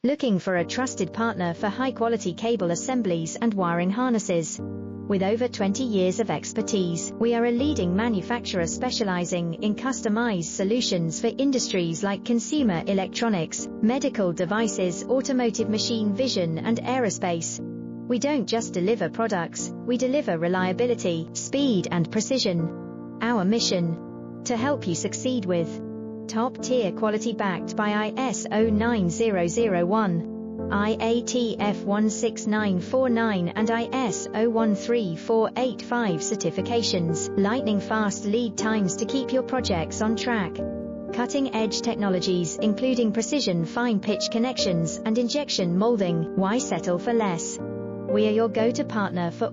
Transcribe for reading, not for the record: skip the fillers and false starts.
Looking for a trusted partner for high-quality cable assemblies and wiring harnesses? With over 20 years of expertise, we are a leading manufacturer specializing in customized solutions for industries like consumer electronics, medical devices, automotive machine vision, and aerospace. We don't just deliver products, we deliver reliability, speed, and precision. Our mission: to help you succeed with top-tier quality backed by ISO 9001. IATF 16949 and ISO 13485 certifications, lightning-fast lead times to keep your projects on track. Cutting-edge technologies including precision fine-pitch connections and injection molding. Why settle for less? We are your go-to partner for